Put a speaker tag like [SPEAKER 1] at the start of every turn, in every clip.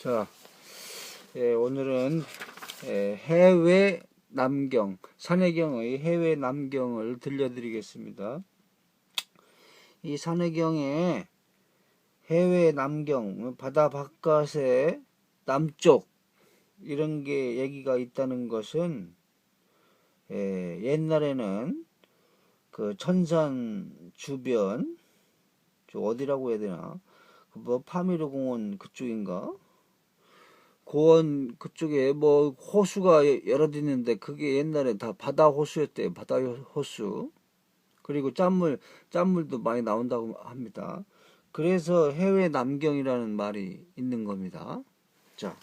[SPEAKER 1] 자, 오늘은 해외 남경, 산해경의 해외 남경을 들려드리겠습니다. 이 산해경의 해외 남경, 바다 바깥의 남쪽 이런 게 얘기가 있다는 것은 옛날에는 그 천산 주변, 어디라고 해야 되나? 뭐 파미르 공원 그쪽인가? 고원 그쪽에 뭐 호수가 여러 개 있는데 그게 옛날에 다 바다 호수였대요. 바다 호수. 그리고 짠물도 많이 나온다고 합니다. 그래서 해외 남경이라는 말이 있는 겁니다. 자,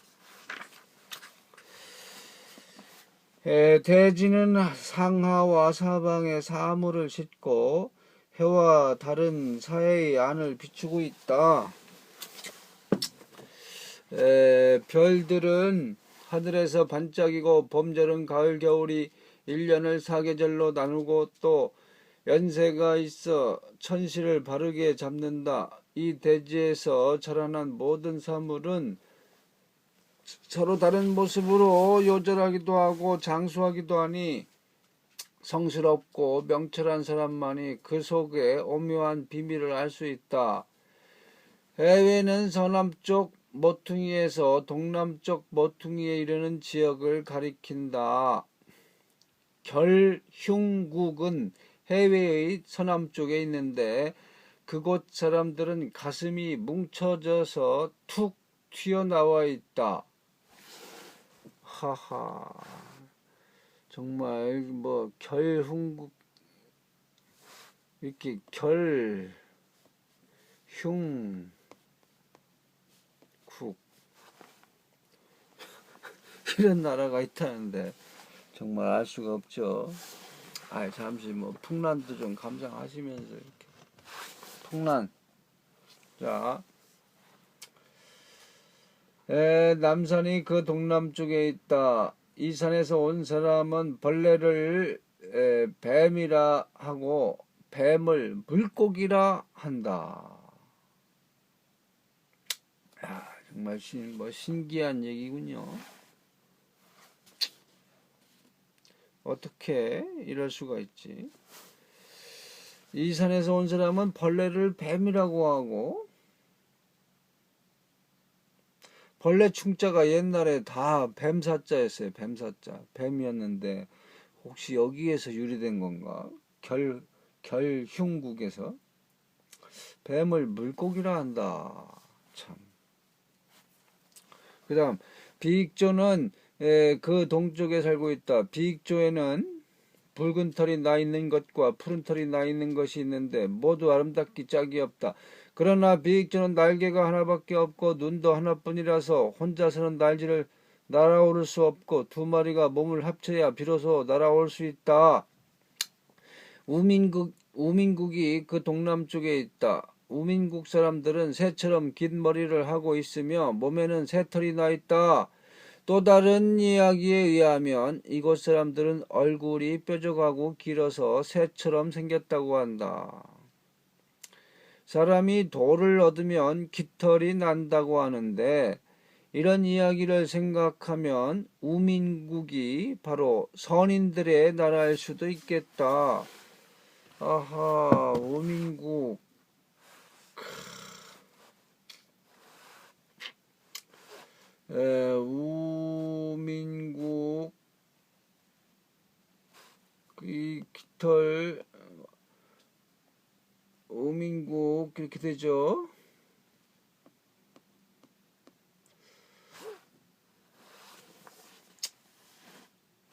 [SPEAKER 1] 대지는 상하와 사방에 사물을 싣고 해와 다른 사해의 안을 비추고 있다. 별들은 하늘에서 반짝이고 봄절은 가을 겨울이 1년을 4계절로 나누고 또 연세가 있어 천시를 바르게 잡는다. 이 대지에서 자라난 모든 사물은 서로 다른 모습으로 요절하기도 하고 장수하기도 하니 성스럽고 명철한 사람만이 그 속에 오묘한 비밀을 알 수 있다. 해외는 서남쪽 모퉁이에서 동남쪽 모퉁이에 이르는 지역을 가리킨다. 결흉국은 해외의 서남쪽에 있는데 그곳 사람들은 가슴이 뭉쳐져서 툭 튀어나와 있다. 하하, 정말 뭐 결흉국 이렇게 결흉 이런 나라가 있다는데 정말 알 수가 없죠. 잠시 뭐 풍란도 좀 감상하시면서 이렇게 풍란. 자, 남산이 그 동남쪽에 있다. 이 산에서 온 사람은 벌레를 뱀이라 하고 뱀을 물고기라 한다. 정말 신기한 얘기군요. 어떻게 이럴 수가 있지? 이 산에서 온 사람은 벌레를 뱀이라고 하고 벌레 충자가 옛날에 다 뱀사자였어요. 뱀사자. 뱀이었는데 혹시 여기에서 유래된 건가? 결흉국에서 뱀을 물고기라 한다. 참. 그 다음 비익조는 그 동쪽에 살고 있다. 비익조에는 붉은 털이 나 있는 것과 푸른 털이 나 있는 것이 있는데 모두 아름답기 짝이 없다. 그러나 비익조는 날개가 하나밖에 없고 눈도 하나뿐이라서 혼자서는 날아오를 수 없고 두 마리가 몸을 합쳐야 비로소 날아올 수 있다. 우민국이 그 동남쪽에 있다. 우민국 사람들은 새처럼 긴 머리를 하고 있으며 몸에는 새털이 나 있다. 또 다른 이야기에 의하면 이곳 사람들은 얼굴이 뾰족하고 길어서 새처럼 생겼다고 한다. 사람이 돌을 얻으면 깃털이 난다고 하는데 이런 이야기를 생각하면 우민국이 바로 선인들의 나라일 수도 있겠다. 아하, 우민국. 우민국 이 깃털 우민국 이렇게 되죠.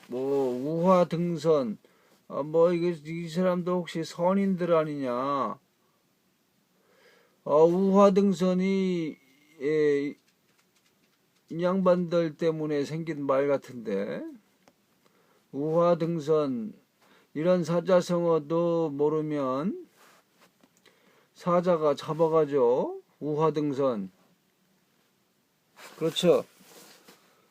[SPEAKER 1] 뭐 우화등선 뭐 이 사람도 혹시 선인들 아니냐? 우화등선이 양반들 때문에 생긴 말 같은데 우화등선 이런 사자성어도 모르면 사자가 잡아가죠. 우화등선. 그렇죠.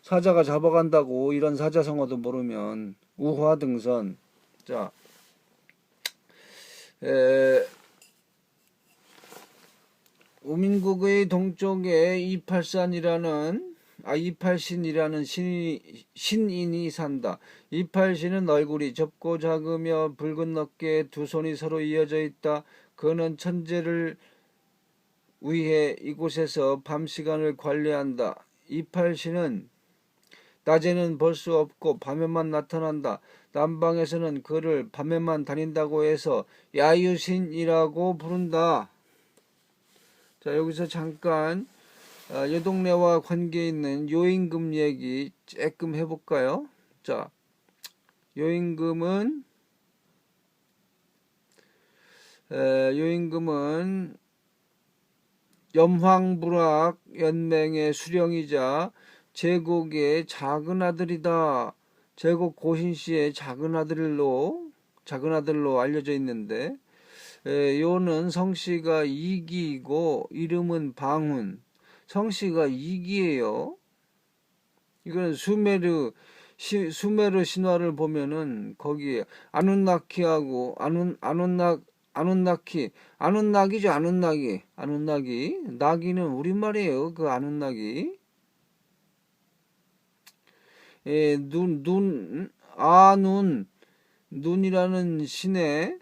[SPEAKER 1] 사자가 잡아간다고 이런 사자성어도 모르면 우화등선. 자, 우민국의 동쪽에 이팔신이라는 신인이 산다. 이팔신은 얼굴이 좁고 작으며 붉은 어깨에 두 손이 서로 이어져 있다. 그는 천재를 위해 이곳에서 밤 시간을 관리한다. 이팔신은 낮에는 볼 수 없고 밤에만 나타난다. 남방에서는 그를 밤에만 다닌다고 해서 야유신이라고 부른다. 자, 여기서 잠깐 이 동네와 관계 있는 요임금 얘기 조금 해볼까요? 자, 요임금은 염황불학 연맹의 수령이자 제곡의 작은 아들이다. 제곡 고신씨의 작은 아들로 알려져 있는데, 요는 성씨가 이기이고 이름은 방훈. 성씨가 이기예요. 이건 수메르 신화를 보면은 거기에 아눈나키하고 아눈나기죠. 아눈나기 나기는 우리말이에요. 그 아눈나기. 눈이라는 신의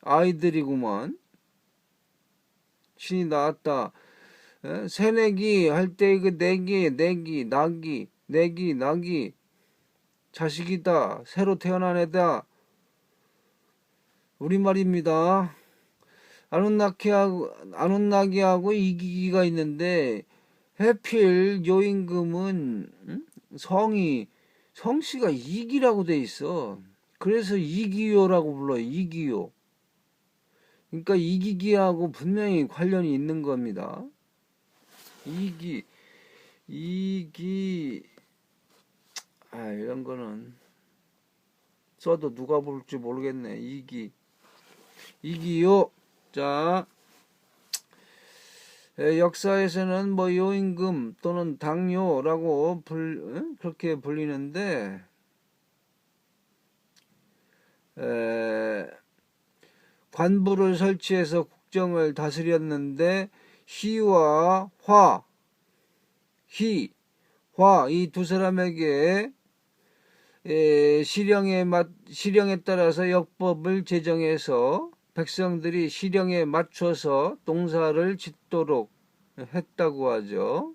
[SPEAKER 1] 아이들이구먼. 신이 나왔다. 새내기 할 때 그 나기 자식이다. 새로 태어난 애다. 우리말입니다. 아눈나기하고 이기기가 있는데 해필 요임금은 성씨가 이기라고 돼 있어. 그래서 이기요라고 불러요. 이기요. 그러니까 이기기하고 분명히 관련이 있는 겁니다. 이런 거는 써도 누가 볼지 모르겠네. 이기요. 자, 역사에서는 뭐 요임금 또는 당요라고 그렇게 불리는데, 관부를 설치해서 국정을 다스렸는데 희와 화 이 두 사람에게 시령에 따라서 역법을 제정해서 백성들이 시령에 맞춰서 농사를 짓도록 했다고 하죠.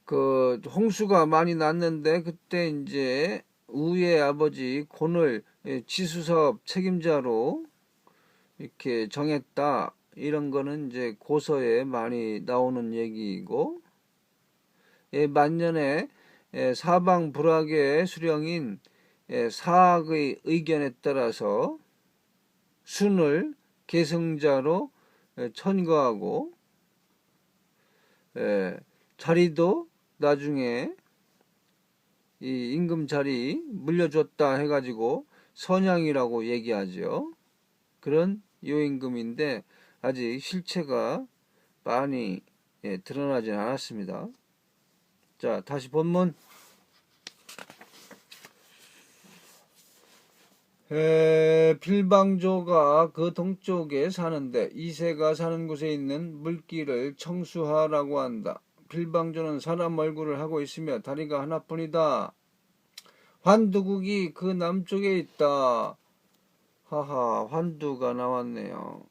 [SPEAKER 1] 그 홍수가 많이 났는데 그때 이제 우의 아버지 곤을 지수사업 책임자로 이렇게 정했다. 이런 거는 이제 고서에 많이 나오는 얘기이고, 만년에 사방 불학의 수령인 사학의 의견에 따라서 순을 계승자로 천거하고, 자리도 나중에 이 임금 자리 물려줬다 해가지고 선양이라고 얘기하죠. 그런 요임금인데 아직 실체가 많이 드러나지 않았습니다. 자, 다시 본문. 빌방조가 그 동쪽에 사는데 이세가 사는 곳에 있는 물길을 청수하라고 한다. 빌방조는 사람 얼굴을 하고 있으며 다리가 하나뿐이다. 환두국이 그 남쪽에 있다. 하하, 환두가 나왔네요.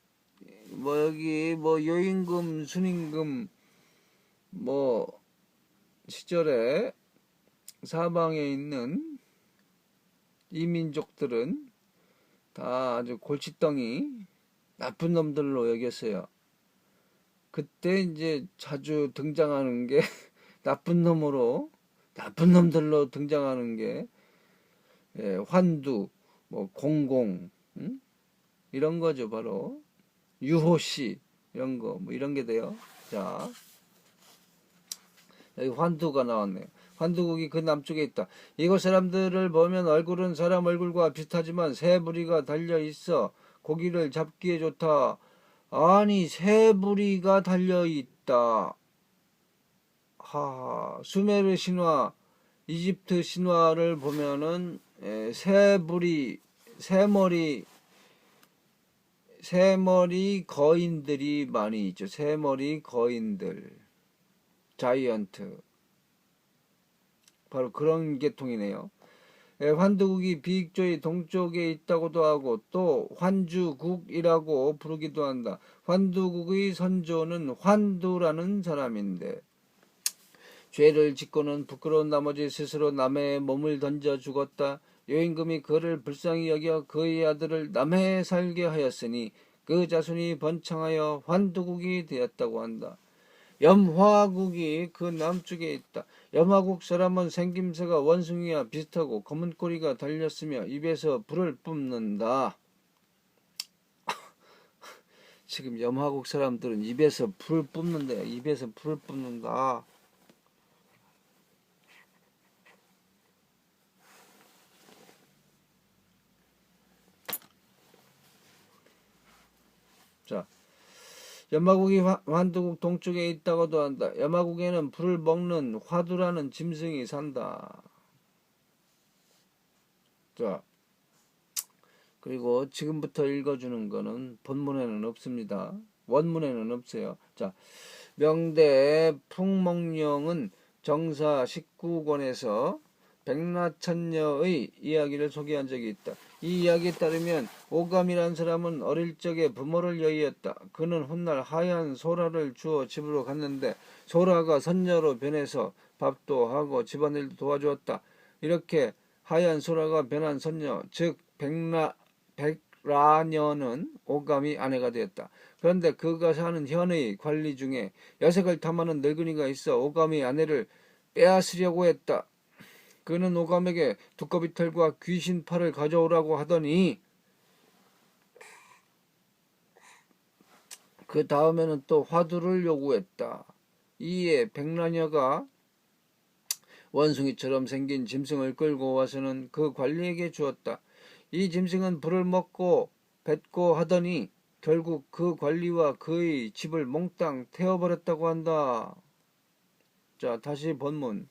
[SPEAKER 1] 뭐 여기 뭐 요임금, 순임금 뭐 시절에 사방에 있는 이민족들은 다 아주 골칫덩이 나쁜 놈들로 여겼어요. 그때 이제 자주 등장하는 게 나쁜 놈들로 등장하는 게 환두, 뭐 공공, 이런 거죠. 바로 유호씨 이런 거, 뭐 이런 게 돼요. 자, 여기 환두가 나왔네요. 환두국이 그 남쪽에 있다. 이곳 사람들을 보면 얼굴은 사람 얼굴과 비슷하지만 새 부리가 달려 있어 고기를 잡기에 좋다. 아니, 새 부리가 달려 있다. 수메르 신화, 이집트 신화를 보면은 새 머리 새머리 거인들이 많이 있죠. 새머리 거인들, 자이언트. 바로 그런 계통이네요. 환두국이 비익조의 동쪽에 있다고도 하고 또 환주국이라고 부르기도 한다. 환두국의 선조는 환두라는 사람인데 죄를 짓고는 부끄러운 나머지 스스로 남해에 몸을 던져 죽었다. 요임금이 그를 불쌍히 여겨 그의 아들을 남해에 살게 하였으니 그 자손이 번창하여 환두국이 되었다고 한다. 염화국이 그 남쪽에 있다. 염화국 사람은 생김새가 원숭이와 비슷하고 검은 꼬리가 달렸으며 입에서 불을 뿜는다. 지금 염화국 사람들은 입에서 불을 뿜는데, 입에서 불을 뿜는다. 자, 염화국이 환두국 동쪽에 있다고도 한다. 염화국에는 불을 먹는 화두라는 짐승이 산다. 자, 그리고 지금부터 읽어주는 거는 본문에는 없습니다. 원문에는 없어요. 자, 명대 풍목령은 정사 19권에서 백라천녀의 이야기를 소개한 적이 있다. 이 이야기에 따르면 오감이란 사람은 어릴 적에 부모를 여의었다. 그는 훗날 하얀 소라를 주어 집으로 갔는데 소라가 선녀로 변해서 밥도 하고 집안일도 도와주었다. 이렇게 하얀 소라가 변한 선녀, 즉 백라녀는 오감이 아내가 되었다. 그런데 그가 사는 현의 관리 중에 여색을 탐하는 늙은이가 있어 오감이 아내를 빼앗으려고 했다. 그는 오감에게 두꺼비 털과 귀신 팔을 가져오라고 하더니 그 다음에는 또 화두를 요구했다. 이에 백라녀가 원숭이처럼 생긴 짐승을 끌고 와서는 그 관리에게 주었다. 이 짐승은 불을 먹고 뱉고 하더니 결국 그 관리와 그의 집을 몽땅 태워버렸다고 한다. 자, 다시 본문.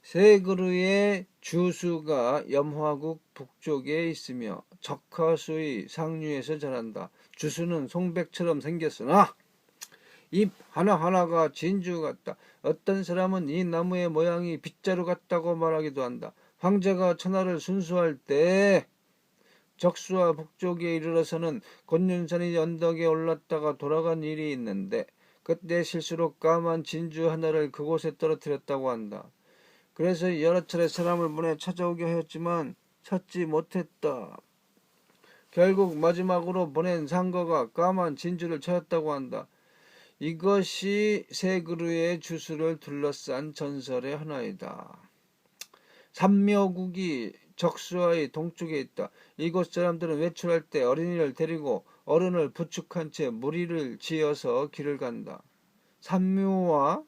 [SPEAKER 1] 세그르의 주수가 염화국 북쪽에 있으며 적화수의 상류에서 자란다. 주수는 송백처럼 생겼으나 잎 하나하나가 진주 같다. 어떤 사람은 이 나무의 모양이 빗자루 같다고 말하기도 한다. 황제가 천하를 순수할 때 적수와 북쪽에 이르러서는 곤륜산이 언덕에 올랐다가 돌아간 일이 있는데 그때 실수로 까만 진주 하나를 그곳에 떨어뜨렸다고 한다. 그래서 여러 차례 사람을 보내 찾아오게 하였지만 찾지 못했다. 결국 마지막으로 보낸 상거가 까만 진주를 찾았다고 한다. 이것이 세그루의 주수를 둘러싼 전설의 하나이다. 삼묘국이 적수와의 동쪽에 있다. 이곳 사람들은 외출할 때 어린이를 데리고 어른을 부축한 채 무리를 지어서 길을 간다. 삼묘와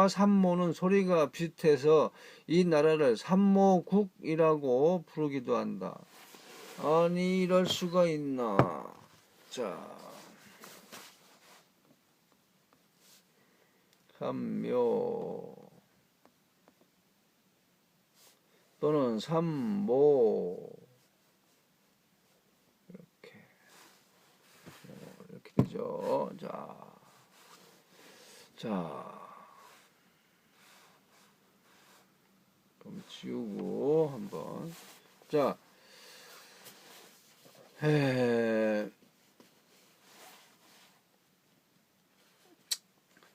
[SPEAKER 1] 삼모는 소리가 비슷해서 이 나라를 삼모국이라고 부르기도 한다. 아니 이럴 수가 있나. 자, 삼묘 또는 삼모 이렇게 되죠. 자 그럼 지우고 한번. 자,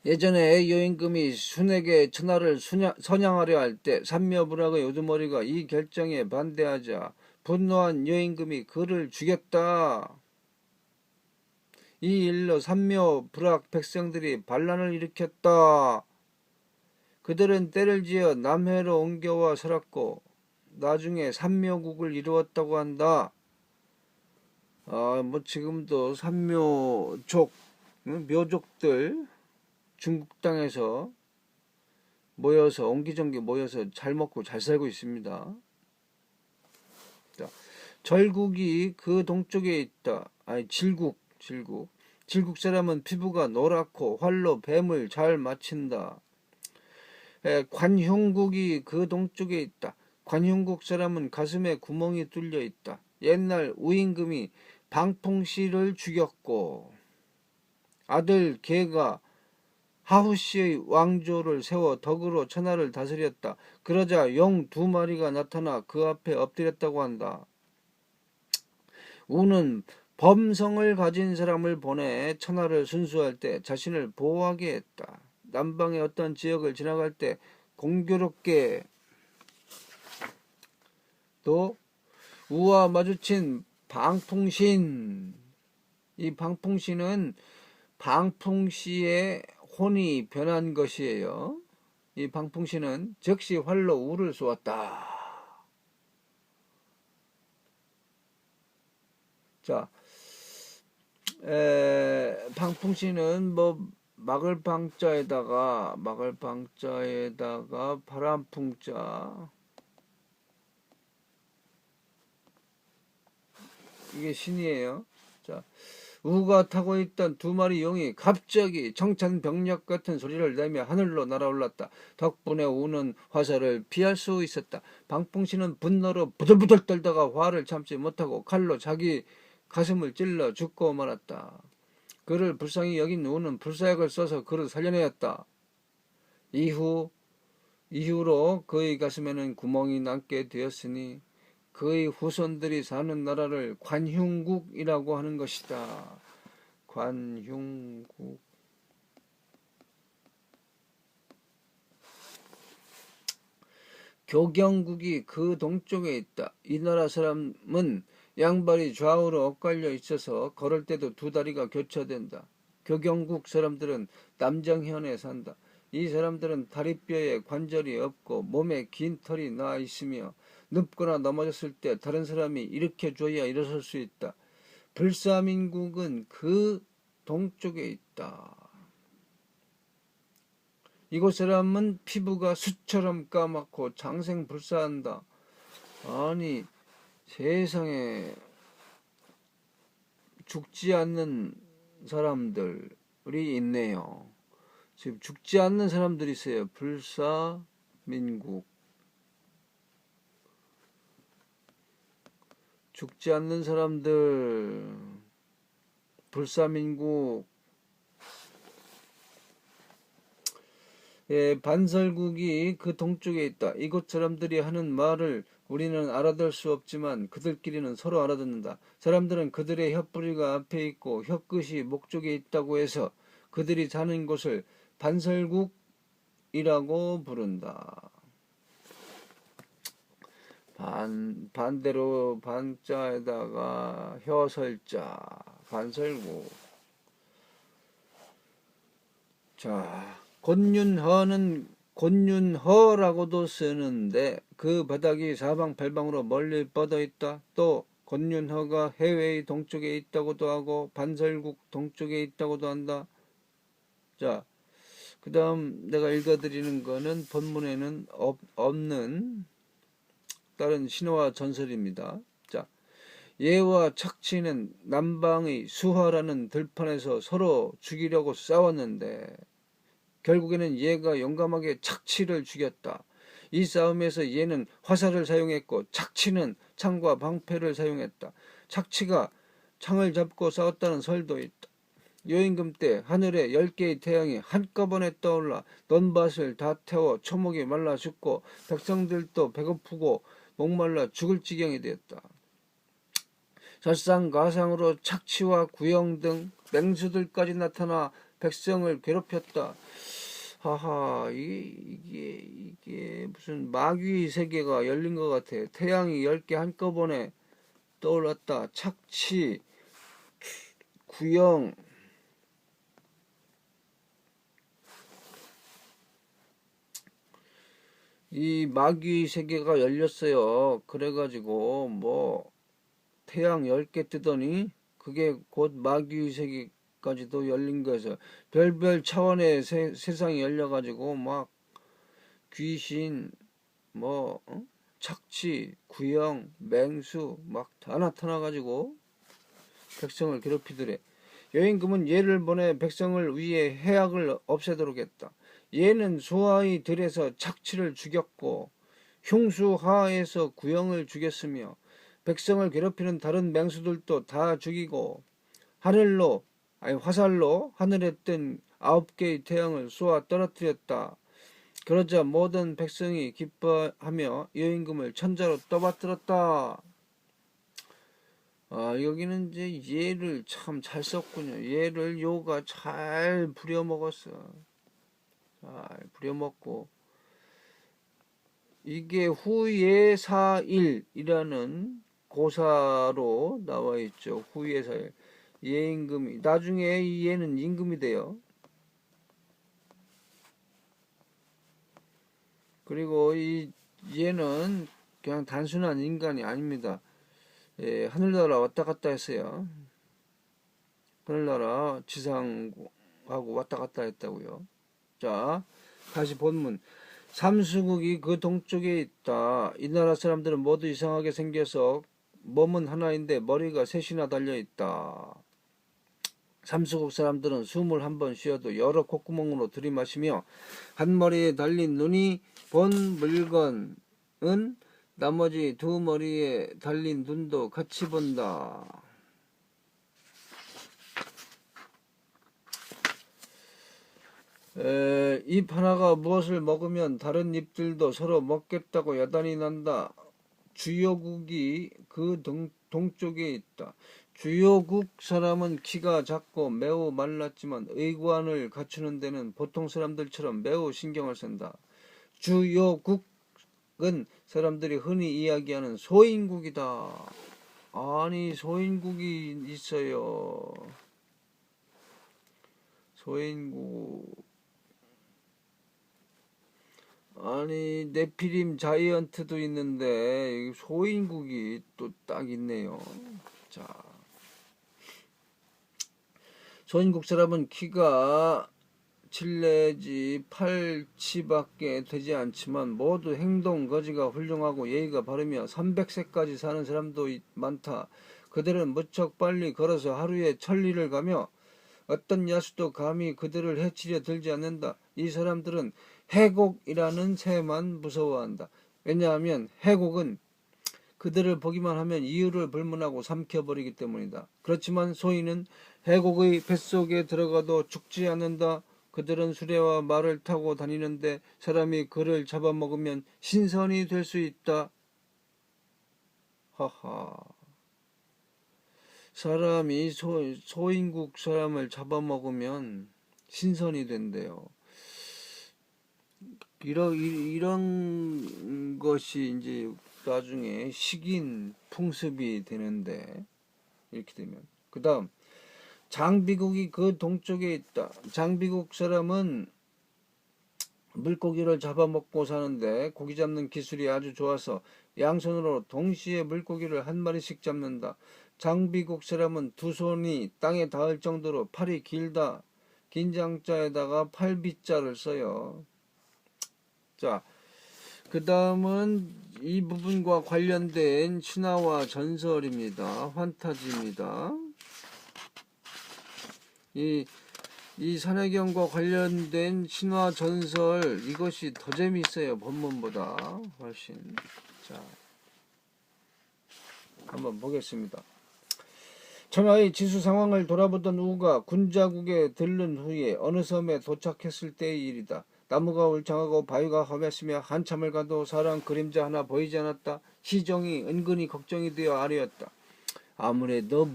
[SPEAKER 1] 예전에 요임금이 순에게 천하를 선양하려 할 때 삼묘부락의 우두머리가 이 결정에 반대하자 분노한 요임금이 그를 죽였다. 이 일로 삼묘부락 백성들이 반란을 일으켰다. 그들은 때를 지어 남해로 옮겨와 살았고 나중에 삼묘국을 이루었다고 한다. 뭐 지금도 삼묘족, 묘족들 중국 땅에서 모여서 옹기종기 모여서 잘 먹고 잘 살고 있습니다. 자, 절국이 그 동쪽에 있다. 아니 질국 사람은 피부가 노랗고 활로 뱀을 잘 맞힌다. 관흉국이 그 동쪽에 있다. 관흉국 사람은 가슴에 구멍이 뚫려 있다. 옛날 우임금이 방풍씨를 죽였고 아들 게가 하후씨의 왕조를 세워 덕으로 천하를 다스렸다. 그러자 용 2마리가 나타나 그 앞에 엎드렸다고 한다. 우는 범성을 가진 사람을 보내 천하를 순수할 때 자신을 보호하게 했다. 남방의 어떤 지역을 지나갈 때 공교롭게 또 우와 마주친 방풍신, 이 방풍신은 방풍씨의 혼이 변한 것이에요. 이 방풍신은 즉시 활로 우를 쏘았다. 자, 방풍신은 뭐 막을 방자에다가 바람풍자, 이게 신이에요. 자, 우가 타고 있던 2마리 용이 갑자기 청천벽력 같은 소리를 내며 하늘로 날아올랐다. 덕분에 우는 화살을 피할 수 있었다. 방풍신은 분노로 부들부들 떨다가 화를 참지 못하고 칼로 자기 가슴을 찔러 죽고 말았다. 그를 불쌍히 여긴 우는 불사약을 써서 그를 살려내었다. 이후로 그의 가슴에는 구멍이 남게 되었으니 그의 후손들이 사는 나라를 관흉국이라고 하는 것이다. 관흉국. 교경국이 그 동쪽에 있다. 이 나라 사람은 양발이 좌우로 엇갈려 있어서 걸을 때도 2다리가 교차된다. 교경국 사람들은 남정현에 산다. 이 사람들은 다리뼈에 관절이 없고 몸에 긴 털이 나 있으며 눕거나 넘어졌을 때 다른 사람이 일으켜줘야 일어설 수 있다. 불사민국은 그 동쪽에 있다. 이곳 사람은 피부가 숯처럼 까맣고 장생불사한다. 아니, 세상에 죽지 않는 사람들이 있네요. 지금 죽지 않는 사람들이 있어요. 불사민국. 죽지 않는 사람들, 불사민국. 반설국이 그 동쪽에 있다. 이곳 사람들이 하는 말을 우리는 알아들 수 없지만 그들끼리는 서로 알아듣는다. 사람들은 그들의 혀뿌리가 앞에 있고 혀끝이 목 쪽에 있다고 해서 그들이 사는 곳을 반설국이라고 부른다. 반대로 반자에다가 혀설자, 반설국. 자, 곤윤허는 곤윤허라고도 쓰는데 그 바닥이 사방팔방으로 멀리 뻗어 있다. 또 곤윤허가 해외의 동쪽에 있다고도 하고 반설국 동쪽에 있다고도 한다. 자, 그 다음 내가 읽어드리는 거는 본문에는 없는 다른 신화와 전설입니다. 자, 예와 착취는 남방의 수하라는 들판에서 서로 죽이려고 싸웠는데 결국에는 예가 용감하게 착취를 죽였다. 이 싸움에서 예는 화살을 사용했고 착취는 창과 방패를 사용했다. 착취가 창을 잡고 싸웠다는 설도 있다. 요임금 때 하늘에 10개의 태양이 한꺼번에 떠올라 논밭을 다 태워 초목이 말라 죽고 백성들도 배고프고 목말라 죽을 지경이 되었다. 설상가상으로 착취와 구영 등 맹수들까지 나타나 백성을 괴롭혔다. 하하, 이게 무슨 마귀의 세계가 열린 것 같아. 태양이 10개 한꺼번에 떠올랐다. 착취, 구영, 이 마귀의 세계가 열렸어요. 그래가지고 뭐 태양 10개 뜨더니 그게 곧 마귀의 세계까지도 열린 거에서 별별 차원의 세상이 열려가지고 막 귀신, 뭐 착취, 구영, 맹수 막 다 나타나가지고 백성을 괴롭히더래. 여임금은 예를 보내 백성을 위해 해악을 없애도록 했다. 예는 수하의 들에서 착취를 죽였고 흉수하에서 구영을 죽였으며 백성을 괴롭히는 다른 맹수들도 다 죽이고 화살로 하늘에 뜬 9개의 태양을 쏘아 떨어뜨렸다. 그러자 모든 백성이 기뻐하며 여임금을 천자로 떠받들었다. 여기는 이제 예를 참 잘 썼군요. 예를 요가 잘 부려먹었어. 잘 부려먹고, 이게 후예사일이라는 고사로 나와 있죠. 후예사일. 예임금이, 나중에 이 예는 임금이 돼요. 그리고 이 얘는 그냥 단순한 인간이 아닙니다. 하늘나라 왔다 갔다 했어요. 하늘나라 지상하고 왔다 갔다 했다고요. 자, 다시 본문. 삼수국이 그 동쪽에 있다. 이 나라 사람들은 모두 이상하게 생겨서 몸은 하나인데 머리가 셋이나 달려 있다. 삼수국 사람들은 숨을 한 번 쉬어도 여러 콧구멍으로 들이마시며 한 머리에 달린 눈이 본 물건은 나머지 두 머리에 달린 눈도 같이 본다. 잎 하나가 무엇을 먹으면 다른 잎들도 서로 먹겠다고 야단이 난다. 주요국이 그 동쪽에 있다. 주요국 사람은 키가 작고 매우 말랐지만 의관을 갖추는 데는 보통 사람들처럼 매우 신경을 쓴다. 주요국은 사람들이 흔히 이야기하는 소인국이다. 아니, 소인국이 있어요. 소인국. 아니, 네피림 자이언트도 있는데 소인국이 또 딱 있네요. 자, 소인국 사람은 키가 7내지 8치밖에 되지 않지만 모두 행동 거지가 훌륭하고 예의가 바르며 300세까지 사는 사람도 많다. 그들은 무척 빨리 걸어서 하루에 1000리를 가며 어떤 야수도 감히 그들을 해치려 들지 않는다. 이 사람들은 해곡이라는 새만 무서워한다. 왜냐하면 해곡은 그들을 보기만 하면 이유를 불문하고 삼켜버리기 때문이다. 그렇지만 소인은 해곡의 뱃속에 들어가도 죽지 않는다. 그들은 수레와 말을 타고 다니는데 사람이 그를 잡아먹으면 신선이 될 수 있다. 하하. 사람이 소인국 사람을 잡아먹으면 신선이 된대요. 이런 것이 이제 나중에 식인 풍습이 되는데, 이렇게 되면. 그 다음, 장비국이 그 동쪽에 있다. 장비국 사람은 물고기를 잡아먹고 사는데 고기 잡는 기술이 아주 좋아서 양손으로 동시에 물고기를 한 마리씩 잡는다. 장비국 사람은 두 손이 땅에 닿을 정도로 팔이 길다. 긴장자에다가 팔비자를 써요. 자, 그 다음은 이 부분과 관련된 신화와 전설입니다. 판타지입니다. 이 산해경과 관련된 신화 전설, 이것이 더 재미있어요. 본문보다 훨씬. 자, 한번 보겠습니다. 천하의 지수 상황을 돌아보던 우가 군자국에 들른 후에 어느 섬에 도착했을 때의 일이다. 나무가 울창하고 바위가 험했으며 한참을 가도 사람 그림자 하나 보이지 않았다. 시종이 은근히 걱정이 되어 아뢰었다. 아무래도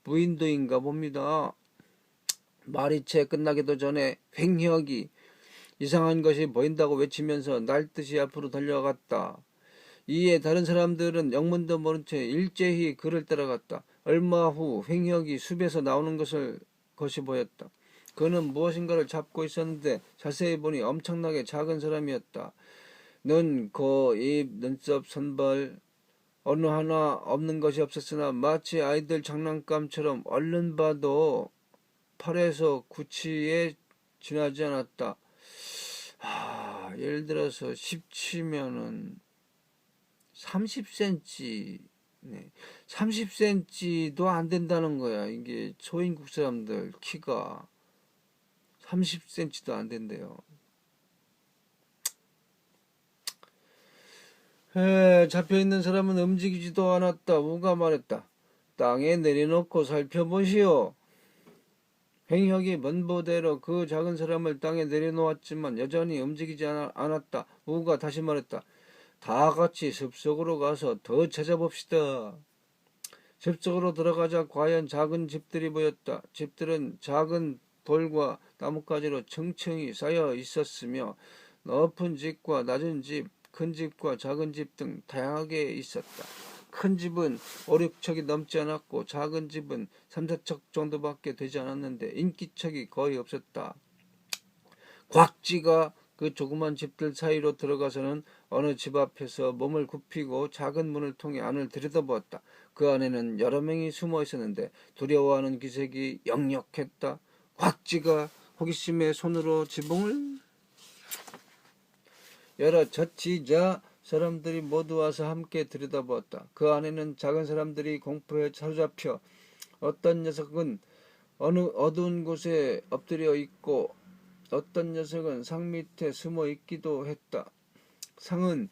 [SPEAKER 1] 무인도인가 봅니다. 말이 채 끝나기도 전에 횡혁이 이상한 것이 보인다고 외치면서 날듯이 앞으로 달려갔다. 이에 다른 사람들은 영문도 모른 채 일제히 그를 따라갔다. 얼마 후 횡혁이 숲에서 나오는 것이 보였다. 그는 무엇인가를 잡고 있었는데 자세히 보니 엄청나게 작은 사람이었다. 눈, 코, 입, 눈썹, 손발 어느 하나 없는 것이 없었으나 마치 아이들 장난감처럼 얼른 봐도 8에서 9치에 지나지 않았다. 예를 들어서 10치면은 30cm, 30cm도 안 된다는 거야. 이게 소인국 사람들 키가 30cm도 안 된대요. 잡혀있는 사람은 움직이지도 않았다. 우가 말했다. 땅에 내려놓고 살펴보시오. 행혁이 먼보대로 그 작은 사람을 땅에 내려놓았지만 여전히 움직이지 않았다. 우가 다시 말했다. 다 같이 숲속으로 가서 더 찾아봅시다. 숲속으로 들어가자 과연 작은 집들이 보였다. 집들은 작은 돌과 나뭇가지로 층층이 쌓여 있었으며 높은 집과 낮은 집, 큰 집과 작은 집 등 다양하게 있었다. 큰 집은 5, 6척이 넘지 않았고 작은 집은 3, 4척 정도밖에 되지 않았는데 인기척이 거의 없었다. 곽지가 그 조그만 집들 사이로 들어가서는 어느 집 앞에서 몸을 굽히고 작은 문을 통해 안을 들여다보았다. 그 안에는 여러 명이 숨어 있었는데 두려워하는 기색이 역력했다. 곽지가 호기심에 손으로 지붕을 열어 젖히자 사람들이 모두 와서 함께 들여다보았다. 그 안에는 작은 사람들이 공포에 사로잡혀 어떤 녀석은 어느 어두운 곳에 엎드려 있고 어떤 녀석은 상 밑에 숨어 있기도 했다. 상은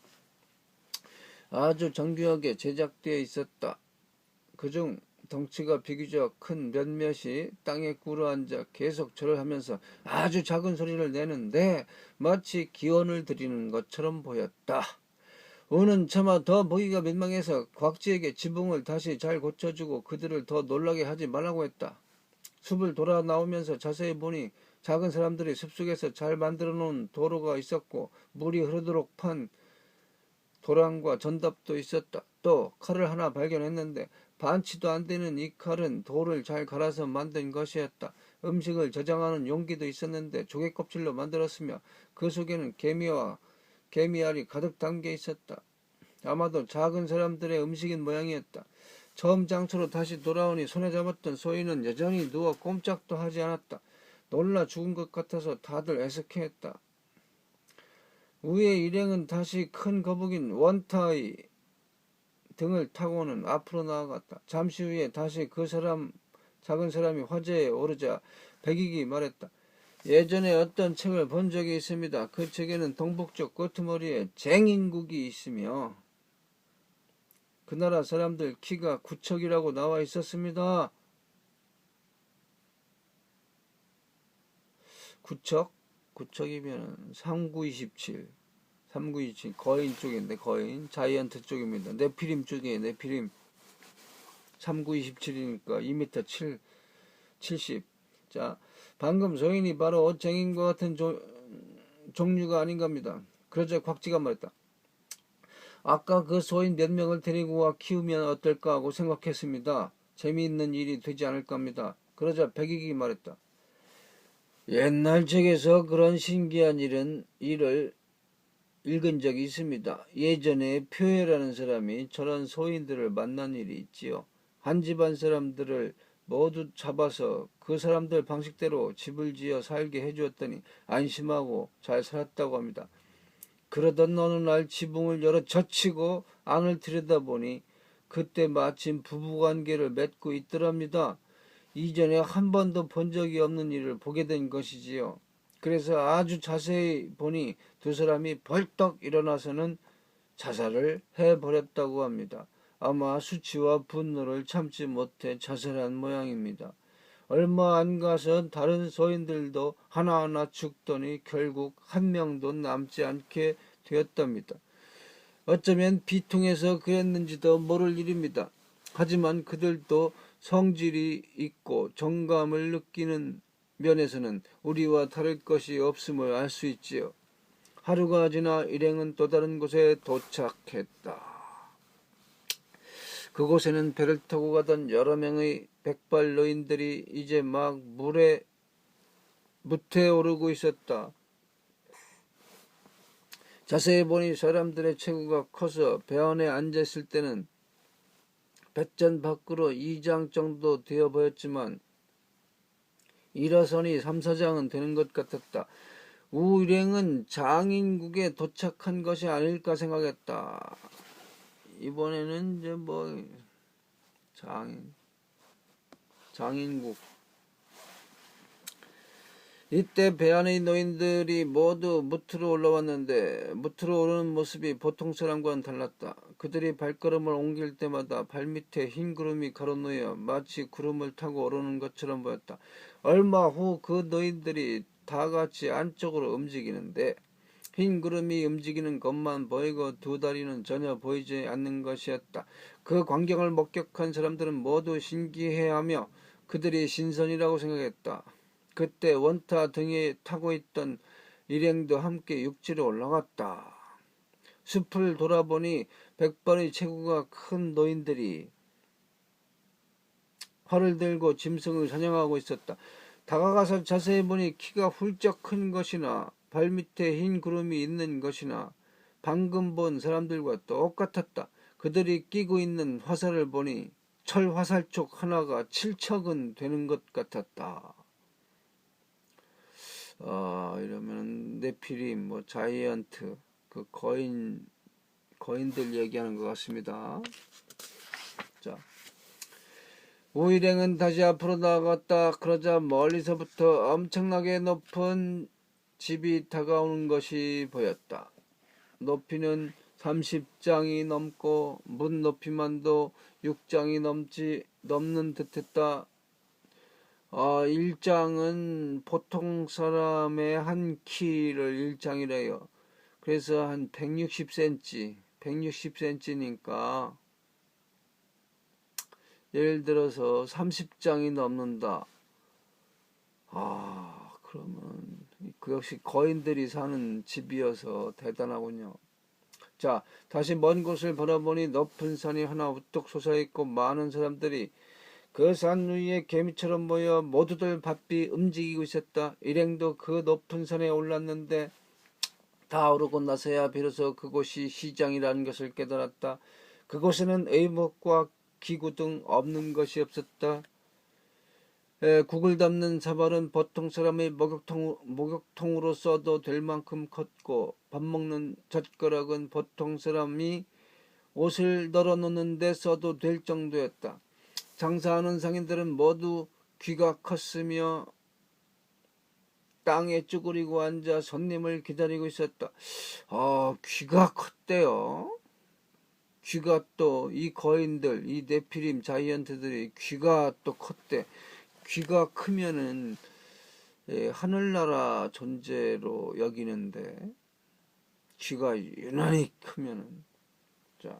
[SPEAKER 1] 아주 정교하게 제작되어 있었다. 그중 덩치가 비교적 큰 몇몇이 땅에 꿇어앉아 계속 절을 하면서 아주 작은 소리를 내는데 마치 기원을 드리는 것처럼 보였다. 우는 차마 더 보기가 민망해서 곽지에게 지붕을 다시 잘 고쳐주고 그들을 더 놀라게 하지 말라고 했다. 숲을 돌아 나오면서 자세히 보니 작은 사람들이 숲속에서 잘 만들어 놓은 도로가 있었고 물이 흐르도록 판 도랑과 전답도 있었다. 또 칼을 하나 발견했는데 반치도 안 되는 이 칼은 돌을 잘 갈아서 만든 것이었다. 음식을 저장하는 용기도 있었는데 조개 껍질로 만들었으며 그 속에는 개미알이 가득 담겨 있었다. 아마도 작은 사람들의 음식인 모양이었다. 처음 장소로 다시 돌아오니 손에 잡았던 소인은 여전히 누워 꼼짝도 하지 않았다. 놀라 죽은 것 같아서 다들 애석해했다. 우의 일행은 다시 큰 거북인 원타의 등을 타고는 앞으로 나아갔다. 잠시 후에 다시 작은 사람이 화제에 오르자 백익이 말했다. 예전에 어떤 책을 본 적이 있습니다. 그 책에는 동북쪽 끄트머리에 쟁인국이 있으며 그 나라 사람들 키가 9척이라고 나와 있었습니다. 9척? 9척이면 3927. 3927 거인 쪽인데 거인 자이언트 쪽입니다. 네피림 쪽이에요. 네피림 3927이니까 2m 70. 자, 방금 소인이 바로 쟁인과 같은 종류가 아닌 겁니다. 그러자 곽지가 말했다. 아까 그 소인 몇 명을 데리고 와 키우면 어떨까 하고 생각했습니다. 재미있는 일이 되지 않을 겁니다. 그러자 백익이 말했다. 옛날 책에서 그런 신기한 일을 읽은 적이 있습니다. 예전에 표해라는 사람이 저런 소인들을 만난 일이 있지요. 한 집안 사람들을 모두 잡아서 그 사람들 방식대로 집을 지어 살게 해주었더니 안심하고 잘 살았다고 합니다. 그러던 어느 날 지붕을 열어 젖히고 안을 들여다보니 그때 마침 부부관계를 맺고 있더랍니다. 이전에 한 번도 본 적이 없는 일을 보게 된 것이지요. 그래서 아주 자세히 보니 두 사람이 벌떡 일어나서는 자살을 해버렸다고 합니다. 아마 수치와 분노를 참지 못해 자살한 모양입니다. 얼마 안 가서 다른 소인들도 하나하나 죽더니 결국 한 명도 남지 않게 되었답니다. 어쩌면 비통해서 그랬는지도 모를 일입니다. 하지만 그들도 성질이 있고 정감을 느끼는 면에서는 우리와 다를 것이 없음을 알 수 있지요. 하루가 지나 일행은 또 다른 곳에 도착했다. 그곳에는 배를 타고 가던 여러 명의 백발 노인들이 이제 막 무태 오르고 있었다. 자세히 보니 사람들의 체구가 커서 배 안에 앉아있을 때는 배짠 밖으로 2장 정도 되어 보였지만 일어서니 3, 4장은 되는 것 같았다. 우일행은 장인국에 도착한 것이 아닐까 생각했다. 이번에는 이제 장인국. 이때 배 안의 노인들이 모두 무트로 올라왔는데 무트로 오르는 모습이 보통 사람과는 달랐다. 그들이 발걸음을 옮길 때마다 발밑에 흰 구름이 가로놓여 마치 구름을 타고 오르는 것처럼 보였다. 얼마 후 그 노인들이 다 같이 안쪽으로 움직이는데 흰 구름이 움직이는 것만 보이고 두 다리는 전혀 보이지 않는 것이었다. 그 광경을 목격한 사람들은 모두 신기해하며 그들이 신선이라고 생각했다. 그때 원타 등에 타고 있던 일행도 함께 육지로 올라갔다. 숲을 돌아보니 백발의 체구가 큰 노인들이 활을 들고 짐승을 사냥하고 있었다. 다가가서 자세히 보니 키가 훌쩍 큰 것이나 발밑에 흰 구름이 있는 것이나 방금 본 사람들과 똑같았다. 그들이 끼고 있는 화살을 보니 철 화살촉 하나가 7척은 되는 것 같았다. 이러면 네피림, 자이언트, 그 거인들 얘기하는 것 같습니다. 자, 우일행은 다시 앞으로 나아갔다. 그러자 멀리서부터 엄청나게 높은 집이 다가오는 것이 보였다. 높이는 30장이 넘고 문 높이만도 6장이 넘는 듯했다. 1장은 보통 사람의 한 키를 1장이래요. 그래서 한 160cm니까 예를 들어서 30장이 넘는다. 그러면 그 역시 거인들이 사는 집이어서 대단하군요. 자, 다시 먼 곳을 바라보니 높은 산이 하나 우뚝 솟아있고 많은 사람들이 그 산 위에 개미처럼 모여 모두들 바삐 움직이고 있었다. 일행도 그 높은 산에 올랐는데 다 오르고 나서야 비로소 그곳이 시장이라는 것을 깨달았다. 그곳에는 의복과 기구 등 없는 것이 없었다. 국을 담는 사발은 보통 사람의 목욕통으로 써도 될 만큼 컸고 밥 먹는 젓가락은 보통 사람이 옷을 널어놓는 데 써도 될 정도였다. 장사하는 상인들은 모두 귀가 컸으며 땅에 쭈그리고 앉아 손님을 기다리고 있었다. 귀가 컸대요. 귀가 또 이 거인들, 이 네피림 자이언트들이 귀가 또 컸대. 귀가 크면은 하늘나라 존재로 여기는데 귀가 유난히 크면은 자.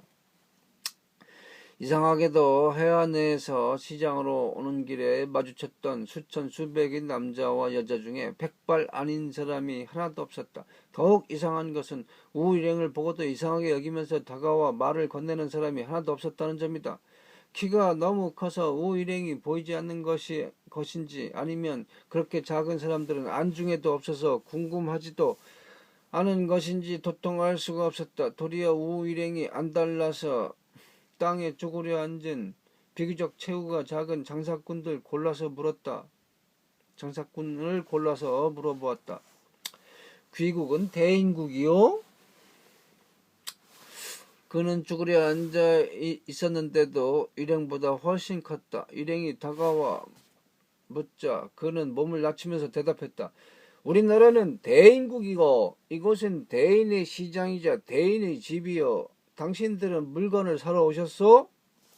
[SPEAKER 1] 이상하게도 해안에서 시장으로 오는 길에 마주쳤던 수천 수백의 남자와 여자 중에 백발 아닌 사람이 하나도 없었다. 더욱 이상한 것은 우일행을 보고도 이상하게 여기면서 다가와 말을 건네는 사람이 하나도 없었다는 점이다. 키가 너무 커서 우일행이 보이지 않는 것인지 아니면 그렇게 작은 사람들은 안중에도 없어서 궁금하지도 않은 것인지 도통 알 수가 없었다. 도리어 우일행이 안달나서 땅에 쪼그려 앉은 비교적 체구가 작은 장사꾼을 골라서 물어보았다. 귀국은 대인국이요? 그는 쭈그려 앉아 있었는데도 일행보다 훨씬 컸다. 일행이 다가와 묻자 그는 몸을 낮추면서 대답했다. 우리나라는 대인국이고 이곳은 대인의 시장이자 대인의 집이요. 당신들은 물건을 사러 오셨소?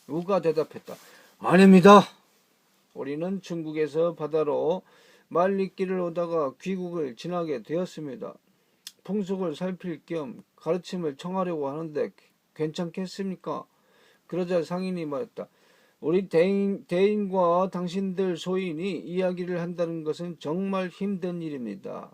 [SPEAKER 1] 우가 대답했다. 아닙니다. 우리는 중국에서 바다로 말리길을 오다가 귀국을 지나게 되었습니다. 풍속을 살필 겸 가르침을 청하려고 하는데 괜찮겠습니까? 그러자 상인이 말했다. 우리 대인과 당신들 소인이 이야기를 한다는 것은 정말 힘든 일입니다.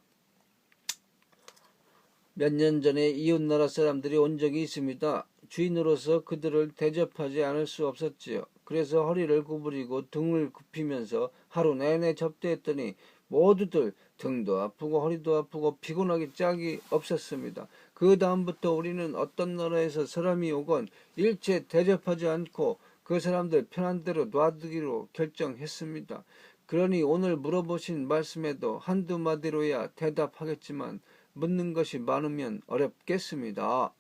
[SPEAKER 1] 몇 년 전에 이웃나라 사람들이 온 적이 있습니다. 주인으로서 그들을 대접하지 않을 수 없었지요. 그래서 허리를 구부리고 등을 굽히면서 하루 내내 접대했더니 모두들 등도 아프고 허리도 아프고 피곤하기 짝이 없었습니다. 그 다음부터 우리는 어떤 나라에서 사람이 오건 일체 대접하지 않고 그 사람들 편한 대로 놔두기로 결정했습니다. 그러니 오늘 물어보신 말씀에도 한두 마디로야 대답하겠지만 묻는 것이 많으면 어렵겠습니다.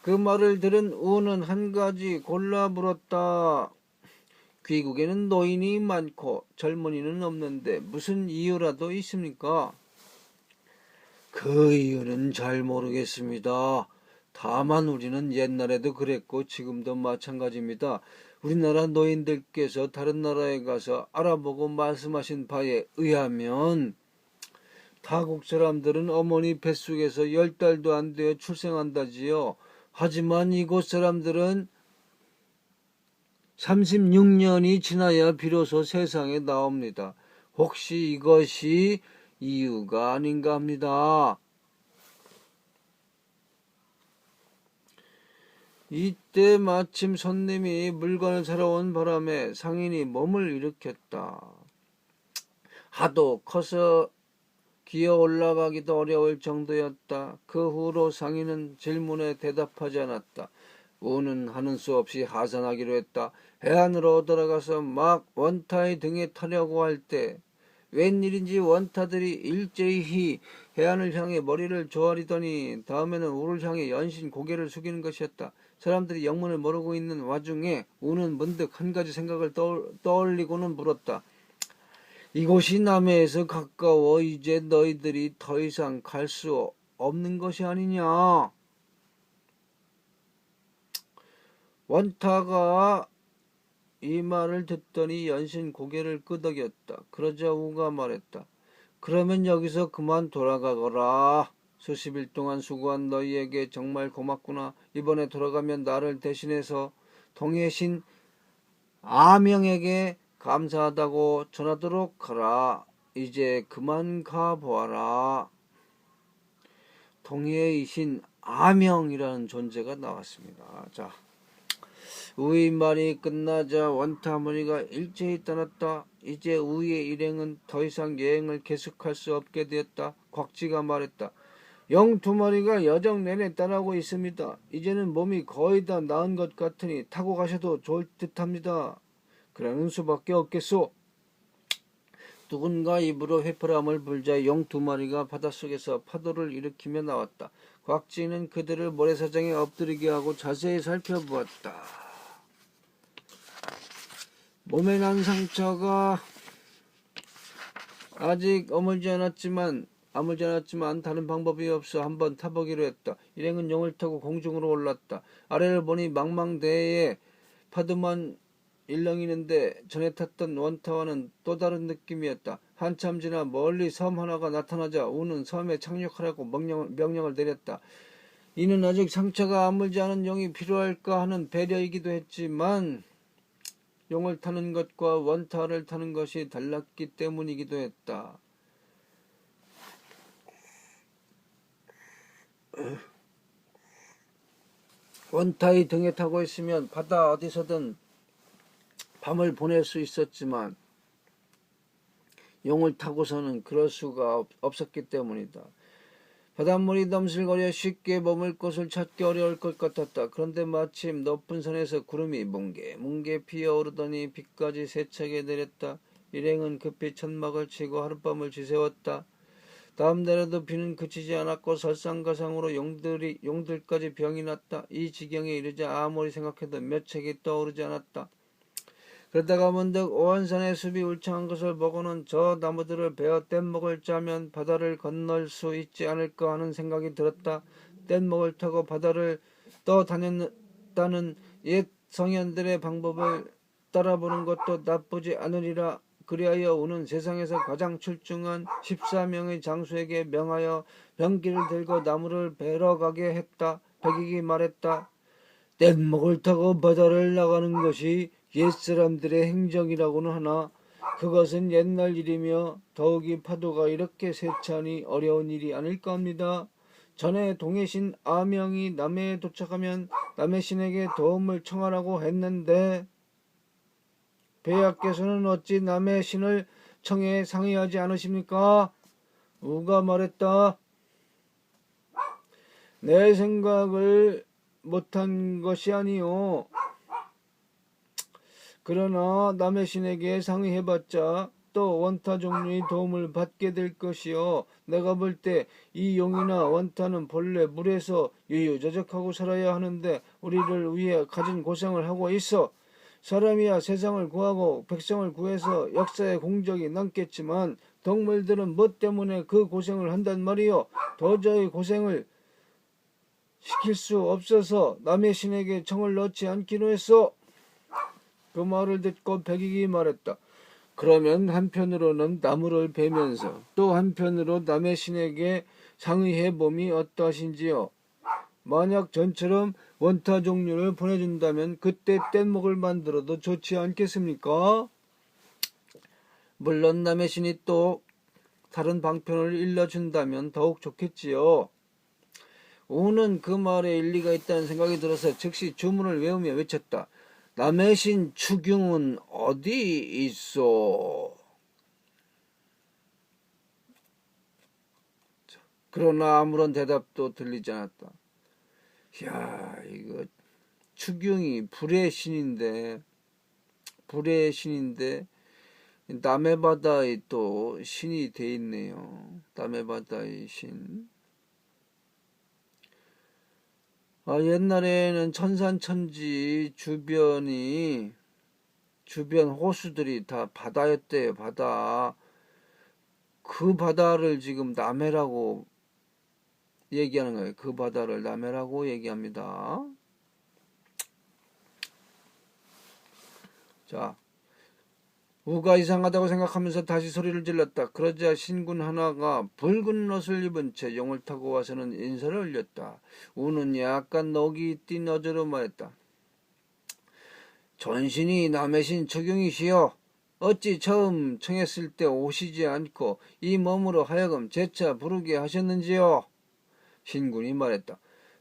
[SPEAKER 1] 그 말을 들은 우는 한 가지 골라 물었다. 귀국에는 노인이 많고 젊은이는 없는데 무슨 이유라도 있습니까? 그 이유는 잘 모르겠습니다. 다만 우리는 옛날에도 그랬고 지금도 마찬가지입니다. 우리나라 노인들께서 다른 나라에 가서 알아보고 말씀하신 바에 의하면 타국 사람들은 어머니 뱃속에서 10달도 안 되어 출생한다지요. 하지만 이곳 사람들은 36년이 지나야 비로소 세상에 나옵니다. 혹시 이것이 이유가 아닌가 합니다. 이때 마침 손님이 물건을 사러 온 바람에 상인이 몸을 일으켰다. 하도 커서 기어 올라가기도 어려울 정도였다. 그 후로 상인은 질문에 대답하지 않았다. 우는 하는 수 없이 하산하기로 했다. 해안으로 돌아가서 막 원타의 등에 타려고 할 때 웬일인지 원타들이 일제히 해안을 향해 머리를 조아리더니 다음에는 우를 향해 연신 고개를 숙이는 것이었다. 사람들이 영문을 모르고 있는 와중에 우는 문득 한 가지 생각을 떠올리고는 물었다. 이곳이 남해에서 가까워 이제 너희들이 더 이상 갈 수 없는 것이 아니냐. 원타가 이 말을 듣더니 연신 고개를 끄덕였다. 그러자 우가 말했다. 그러면 여기서 그만 돌아가거라. 수십일 동안 수고한 너희에게 정말 고맙구나. 이번에 돌아가면 나를 대신해서 동해의 신 아명에게 감사하다고 전하도록 하라. 이제 그만 가보아라. 동해의 신 아명이라는 존재가 나왔습니다. 자, 우의 말이 끝나자 원타 무리가 일제히 떠났다. 이제 우의 일행은 더 이상 여행을 계속할 수 없게 되었다. 곽지가 말했다. 영 두 마리가 여정 내내 따라오고 있습니다. 이제는 몸이 거의 다 나은 것 같으니 타고 가셔도 좋을 듯합니다. 그러는 수밖에 없겠소. 누군가 입으로 휘파람을 불자 영 두 마리가 바닷속에서 파도를 일으키며 나왔다. 곽지는 그들을 모래사장에 엎드리게 하고 자세히 살펴보았다. 몸에 난 상처가 아직 아물지 않았지만 다른 방법이 없어 한번 타보기로 했다. 일행은 용을 타고 공중으로 올랐다. 아래를 보니 망망대해에 파도만 일렁이는데 전에 탔던 원타와는 또 다른 느낌이었다. 한참 지나 멀리 섬 하나가 나타나자 우는 섬에 착륙하라고 명령을 내렸다. 이는 아직 상처가 아물지 않은 용이 필요할까 하는 배려이기도 했지만 용을 타는 것과 원타를 타는 것이 달랐기 때문이기도 했다. 원타의 등에 타고 있으면 바다 어디서든 밤을 보낼 수 있었지만 용을 타고서는 그럴 수가 없었기 때문이다. 바닷물이 넘실거려 쉽게 머물 곳을 찾기 어려울 것 같았다. 그런데 마침 높은 산에서 구름이 뭉게 피어오르더니 비까지 세차게 내렸다. 일행은 급히 천막을 치고 하룻밤을 지새웠다. 다음 날에도 비는 그치지 않았고 설상가상으로 용들까지 병이 났다. 이 지경에 이르자 아무리 생각해도 묘책이 떠오르지 않았다. 그러다가 문득 오한산의 숲이 울창한 것을 보고는 저 나무들을 베어 뗏목을 짜면 바다를 건널 수 있지 않을까 하는 생각이 들었다. 뗏목을 타고 바다를 떠다녔다는 옛 성현들의 방법을 따라보는 것도 나쁘지 않으리라. 그리하여 우는 세상에서 가장 출중한 14명의 장수에게 명하여 병기를 들고 나무를 베러 가게 했다. 백익이 말했다. 뗏목을 타고 바다를 나가는 것이 옛사람들의 행정이라고는 하나 그것은 옛날 일이며 더욱이 파도가 이렇게 세차니 어려운 일이 아닐까 합니다. 전에 동해신 아명이 남해에 도착하면 남해신에게 도움을 청하라고 했는데 배하께서는 어찌 남해신을 청해 상의하지 않으십니까? 우가 말했다. 내 생각을 못한 것이 아니오. 그러나 남의 신에게 상의해봤자 또 원타 종류의 도움을 받게 될 것이요. 내가 볼 때 이 용이나 원타는 본래 물에서 유유자적하고 살아야 하는데 우리를 위해 가진 고생을 하고 있어. 사람이야 세상을 구하고 백성을 구해서 역사의 공적이 남겠지만 동물들은 뭐 때문에 그 고생을 한단 말이요. 도저히 고생을 시킬 수 없어서 남의 신에게 청을 넣지 않기로 했어. 그 말을 듣고 백익이 말했다. 그러면 한편으로는 나무를 베면서 또 한편으로 남의 신에게 상의해봄이 어떠하신지요? 만약 전처럼 원타 종류를 보내준다면 그때 뗏목을 만들어도 좋지 않겠습니까? 물론 남의 신이 또 다른 방편을 일러준다면 더욱 좋겠지요. 우는 그 말에 일리가 있다는 생각이 들어서 즉시 주문을 외우며 외쳤다. 남의 신 추경은 어디 있어? 그러나 아무런 대답도 들리지 않았다. 야, 이거 추경이 불의 신인데 남의 바다에 또 신이 돼 있네요. 남의 바다의 신. 옛날에는 천산천지 주변 호수들이 다 바다였대요. 바다. 그 바다를 지금 남해라고 얘기하는 거예요. 그 바다를 남해라고 얘기합니다. 자, 우가 이상하다고 생각하면서 다시 소리를 질렀다. 그러자 신군 하나가 붉은 옷을 입은 채 용을 타고 와서는 인사를 올렸다. 우는 약간 녹이 띈 어조로 말했다. 전신이 남의 신 추경이시여. 어찌 처음 청했을 때 오시지 않고 이 몸으로 하여금 재차 부르게 하셨는지요? 신군이 말했다.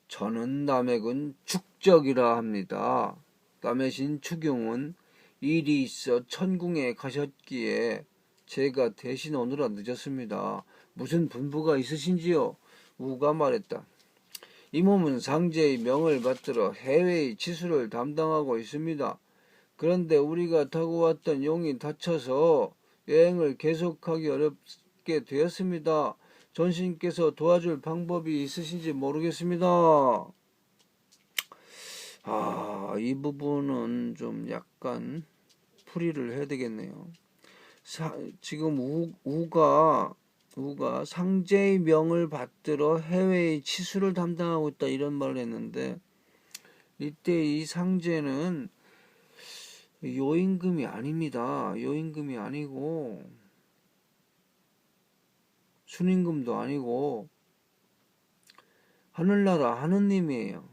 [SPEAKER 1] 저는 남해군 축적이라 합니다. 남의 신 추경은 일이 있어 천궁에 가셨기에 제가 대신 오느라 늦었습니다. 무슨 분부가 있으신지요? 우가 말했다. 이 몸은 상제의 명을 받들어 해외의 치수를 담당하고 있습니다. 그런데 우리가 타고 왔던 용이 다쳐서 여행을 계속하기 어렵게 되었습니다. 전신께서 도와줄 방법이 있으신지 모르겠습니다. 이 부분은 좀 약간 풀이를 해야 되겠네요. 지금 우가 상제의 명을 받들어 해외의 치수를 담당하고 있다 이런 말을 했는데 이때 이 상제는 요임금이 아닙니다. 요임금이 아니고 순임금도 아니고 하늘나라 하느님이에요.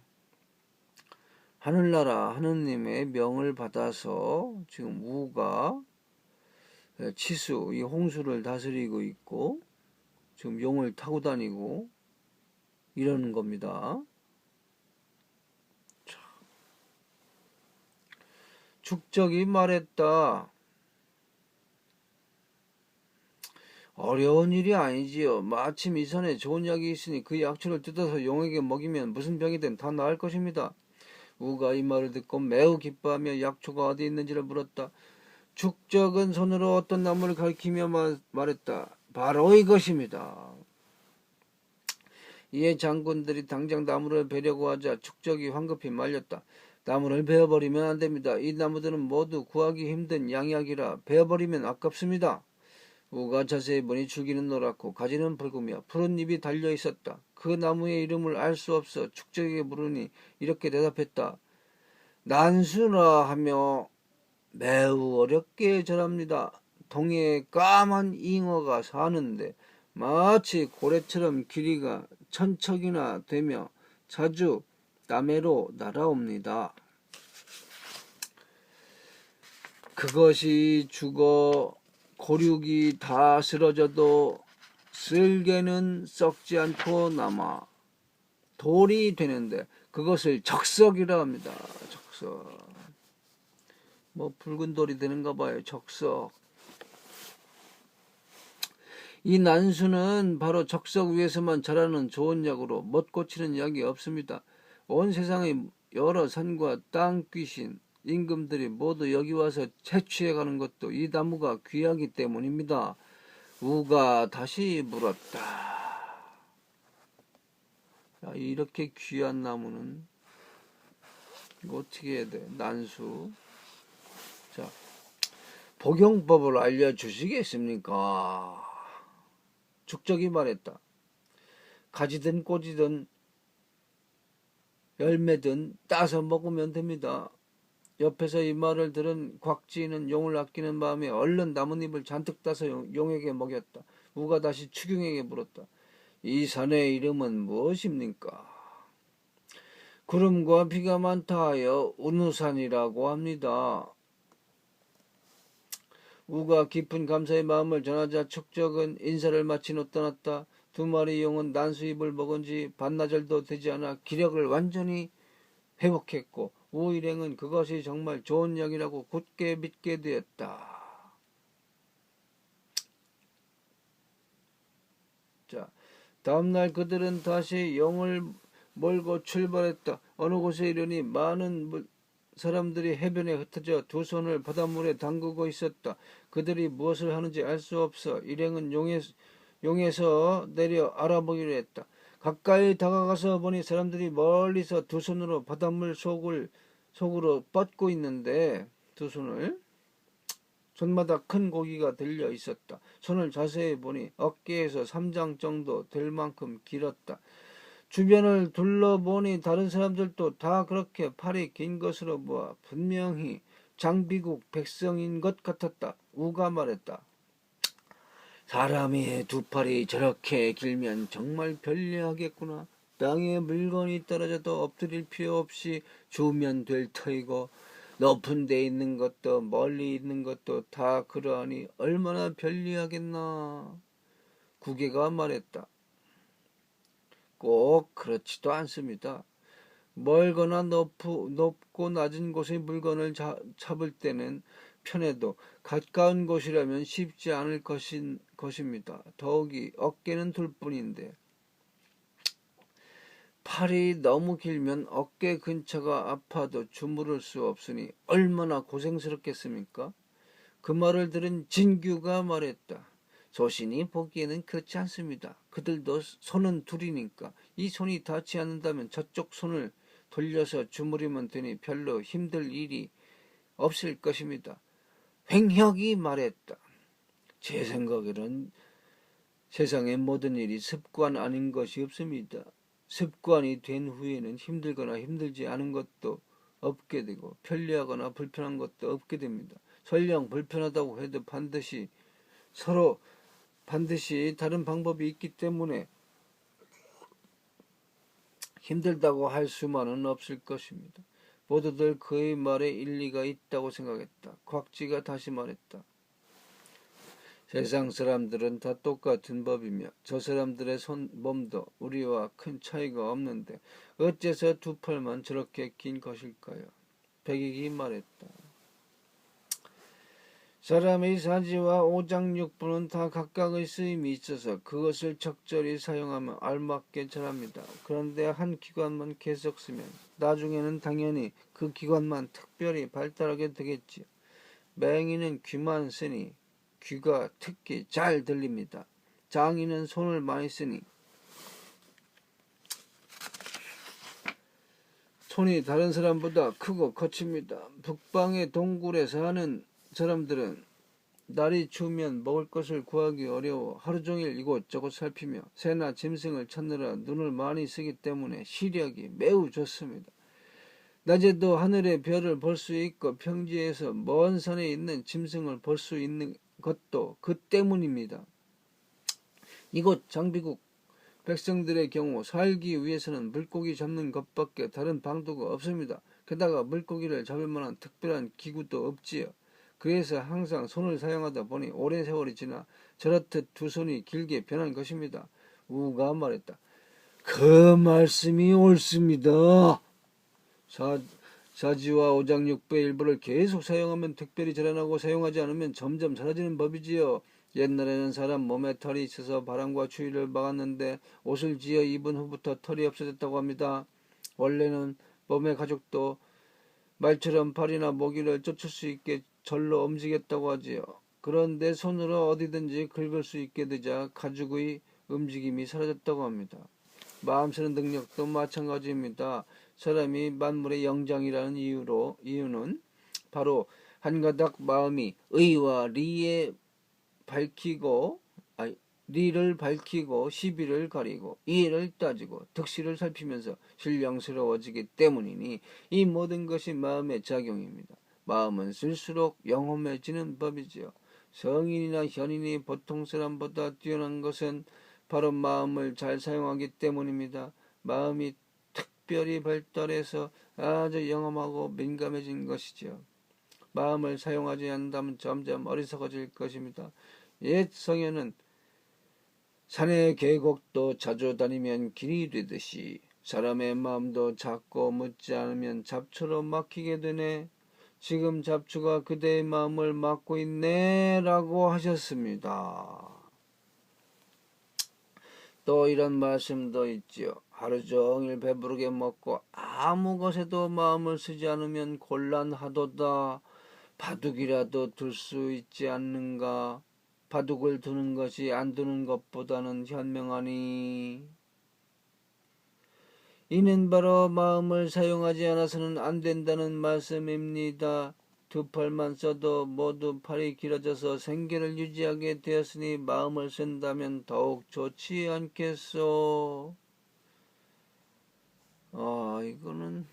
[SPEAKER 1] 하늘나라 하느님의 명을 받아서 지금 우가 치수, 이 홍수를 다스리고 있고 지금 용을 타고 다니고 이러는 겁니다. 축적이 말했다. 어려운 일이 아니지요. 마침 이 산에 좋은 약이 있으니 그 약초를 뜯어서 용에게 먹이면 무슨 병이든 다 나을 것입니다. 우가 이 말을 듣고 매우 기뻐하며 약초가 어디 있는지를 물었다. 축적은 손으로 어떤 나무를 가리키며 말했다. 바로 이것입니다. 이에 장군들이 당장 나무를 베려고 하자 축적이 황급히 말렸다. 나무를 베어버리면 안 됩니다. 이 나무들은 모두 구하기 힘든 양약이라 베어버리면 아깝습니다. 우가 자세히 보니 줄기는 노랗고 가지는 붉으며 푸른 잎이 달려 있었다. 그 나무의 이름을 알 수 없어 축적에게 물으니 이렇게 대답했다. 난수라 하며 매우 어렵게 절합니다. 동해에 까만 잉어가 사는데 마치 고래처럼 길이가 천척이나 되며 자주 남해로 날아옵니다. 그것이 죽어 고륙이 다 쓰러져도 쓸개는 썩지 않고 남아 돌이 되는데 그것을 적석이라 합니다. 적석. 뭐 붉은 돌이 되는가 봐요. 적석. 이 난수는 바로 적석 위에서만 자라는 좋은 약으로 못 고치는 약이 없습니다. 온 세상의 여러 산과 땅 귀신, 임금들이 모두 여기 와서 채취해가는 것도 이 나무가 귀하기 때문입니다. 우가 다시 물었다. 야, 이렇게 귀한 나무는 이거 어떻게 해야 돼? 난수. 자, 복용법을 알려주시겠습니까? 축적이 말했다. 가지든 꼬지든 열매든 따서 먹으면 됩니다. 옆에서 이 말을 들은 곽지인은 용을 아끼는 마음에 얼른 나뭇잎을 잔뜩 따서 용에게 먹였다. 우가 다시 추경에게 물었다. 이 산의 이름은 무엇입니까? 구름과 비가 많다 하여 운우산이라고 합니다. 우가 깊은 감사의 마음을 전하자 축적은 인사를 마친 후 떠났다. 두 마리 용은 난수잎을 먹은 지 반나절도 되지 않아 기력을 완전히 회복했고 우 일행은 그것이 정말 좋은 약이라고 굳게 믿게 되었다. 자, 다음날 그들은 다시 용을 몰고 출발했다. 어느 곳에 이르니 많은 사람들이 해변에 흩어져 두 손을 바닷물에 담그고 있었다. 그들이 무엇을 하는지 알 수 없어 일행은 용에서 내려 알아보기로 했다. 가까이 다가가서 보니 사람들이 멀리서 두 손으로 바닷물 속으로 뻗고 있는데 두 손마다 큰 고기가 들려 있었다. 손을 자세히 보니 어깨에서 3장 정도 될 만큼 길었다. 주변을 둘러보니 다른 사람들도 다 그렇게 팔이 긴 것으로 보아 분명히 장비국 백성인 것 같았다. 우가 말했다. 사람이 두 팔이 저렇게 길면 정말 편리하겠구나. 땅에 물건이 떨어져도 엎드릴 필요 없이 주면 될 터이고 높은 데 있는 것도 멀리 있는 것도 다 그러하니 얼마나 편리하겠나. 구계가 말했다. 꼭 그렇지도 않습니다. 멀거나 높고 낮은 곳의 물건을 잡을 때는 편해도 가까운 곳이라면 쉽지 않을 것입니다. 더욱이 어깨는 둘 뿐인데 팔이 너무 길면 어깨 근처가 아파도 주무를 수 없으니 얼마나 고생스럽겠습니까? 그 말을 들은 진규가 말했다. 조신이 보기에는 그렇지 않습니다. 그들도 손은 둘이니까 이 손이 닿지 않는다면 저쪽 손을 돌려서 주무리면 되니 별로 힘들 일이 없을 것입니다. 횡혁이 말했다. 제 생각에는 세상의 모든 일이 습관 아닌 것이 없습니다. 습관이 된 후에는 힘들거나 힘들지 않은 것도 없게 되고 편리하거나 불편한 것도 없게 됩니다. 설령 불편하다고 해도 반드시 다른 방법이 있기 때문에 힘들다고 할 수만은 없을 것입니다. 모두들 그의 말에 일리가 있다고 생각했다. 곽지가 다시 말했다. 세상 사람들은 다 똑같은 법이며 저 사람들의 몸도 우리와 큰 차이가 없는데 어째서 두 팔만 저렇게 긴 것일까요? 백익이 말했다. 사람의 사지와 오장육부는 다 각각의 쓰임이 있어서 그것을 적절히 사용하면 알맞게 자랍니다. 그런데 한 기관만 계속 쓰면 나중에는 당연히 그 기관만 특별히 발달하게 되겠지요. 맹인은 귀만 쓰니 귀가 특히 잘 들립니다. 장인은 손을 많이 쓰니 손이 다른 사람보다 크고 거칩니다. 북방의 동굴에 사는 사람들은 날이 추우면 먹을 것을 구하기 어려워 하루 종일 이곳저곳 살피며 새나 짐승을 찾느라 눈을 많이 쓰기 때문에 시력이 매우 좋습니다. 낮에도 하늘의 별을 볼 수 있고 평지에서 먼 산에 있는 짐승을 볼 수 있는 것도 그 때문입니다. 이곳 장비국 백성들의 경우 살기 위해서는 물고기 잡는 것밖에 다른 방도가 없습니다. 게다가 물고기를 잡을 만한 특별한 기구도 없지요. 그래서 항상 손을 사용하다 보니 오랜 세월이 지나 저렇듯 두 손이 길게 변한 것입니다. 우가 말했다. 그 말씀이 옳습니다. 사지와 오장육부의 일부를 계속 사용하면 특별히 자라나고 사용하지 않으면 점점 사라지는 법이지요. 옛날에는 사람 몸에 털이 있어서 바람과 추위를 막았는데 옷을 지어 입은 후부터 털이 없어졌다고 합니다. 원래는 몸의 가죽도 말처럼 팔이나 모기를 쫓을 수 있게 절로 움직였다고 하지요. 그런데 손으로 어디든지 긁을 수 있게 되자 가죽의 움직임이 사라졌다고 합니다. 마음 쓰는 능력도 마찬가지입니다. 사람이 만물의 영장이라는 이유는 바로 한가닥 마음이 의와 리에 밝히고 리를 밝히고 시비를 가리고 이해를 따지고 득실을 살피면서 신령스러워지기 때문이니 이 모든 것이 마음의 작용입니다. 마음은 쓸수록 영험해지는 법이지요. 성인이나 현인이 보통 사람보다 뛰어난 것은 바로 마음을 잘 사용하기 때문입니다. 마음이 특별히 발달해서 아주 영험하고 민감해진 것이지요. 마음을 사용하지 않는다면 점점 어리석어질 것입니다. 옛 성에는 산의 계곡도 자주 다니면 길이 되듯이 사람의 마음도 작고 묻지 않으면 잡초로 막히게 되네. 지금 잡초가 그대의 마음을 막고 있네 라고 하셨습니다. 또 이런 말씀도 있지요. 하루 종일 배부르게 먹고 아무 것에도 마음을 쓰지 않으면 곤란하도다. 바둑이라도 둘 수 있지 않는가. 바둑을 두는 것이 안 두는 것보다는 현명하니. 이는 바로 마음을 사용하지 않아서는 안 된다는 말씀입니다. 두 팔만 써도 모두 팔이 길어져서 생계를 유지하게 되었으니 마음을 쓴다면 더욱 좋지 않겠소. 이거는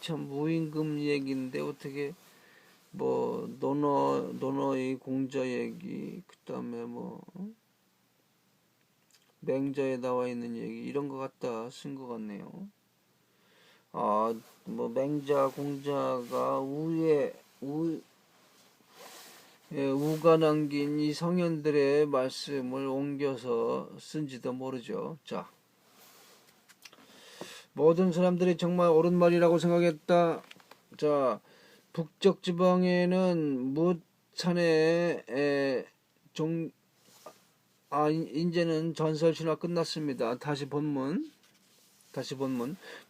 [SPEAKER 1] 참 무임금 얘기인데 어떻게 논어의 공자 얘기, 그 다음에 맹자에 나와 있는 얘기, 이런 것 갖다 쓴 것 같네요. 맹자, 공자가 우가 남긴 이 성현들의 말씀을 옮겨서 쓴지도 모르죠. 자, 모든 사람들이 정말 옳은 말이라고 생각했다. 자, 북쪽 지방에는 뭇산에 이제는 전설 신화 끝났습니다. 다시 본문.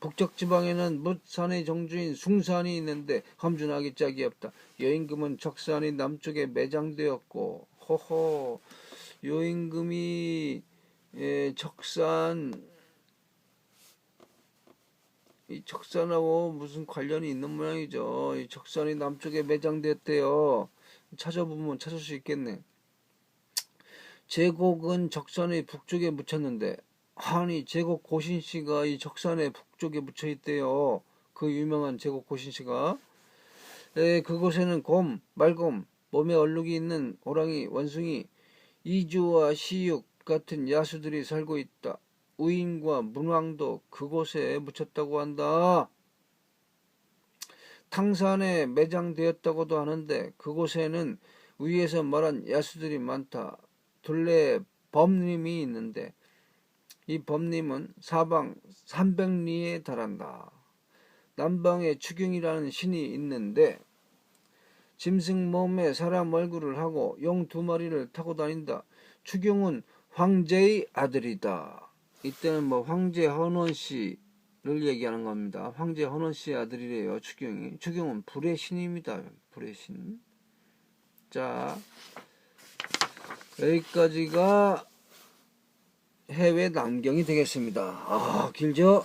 [SPEAKER 1] 북쪽 지방에는 뭇산의 정주인 숭산이 있는데 험준하기 짝이 없다. 여임금은 적산이 남쪽에 매장되었고, 여임금이 이 적산하고 무슨 관련이 있는 모양이죠. 이 적산이 남쪽에 매장되었대요. 찾아보면 찾을 수 있겠네. 제곡은 적산의 북쪽에 묻혔는데, 아니 제곡 고신씨가 이 적산의 북쪽에 묻혀 있대요. 그 유명한 제곡 고신씨가. 그곳에는 곰, 말곰, 몸에 얼룩이 있는 호랑이, 원숭이, 이주와 시육 같은 야수들이 살고 있다. 우인과 문왕도 그곳에 묻혔다고 한다. 탕산에 매장되었다고도 하는데 그곳에는 위에서 말한 야수들이 많다. 둘레 범림이 있는데 이 범림은 사방 300리에 달한다. 남방에 추경이라는 신이 있는데 짐승 몸에 사람 얼굴을 하고 용 2마리를 타고 다닌다. 추경은 황제의 아들이다. 이때는 황제 헌원씨를 얘기하는 겁니다. 황제 헌원씨의 아들이래요. 추경이. 추경은 불의 신입니다. 불의 신. 자, 여기까지가 해외 남경이 되겠습니다. 길죠?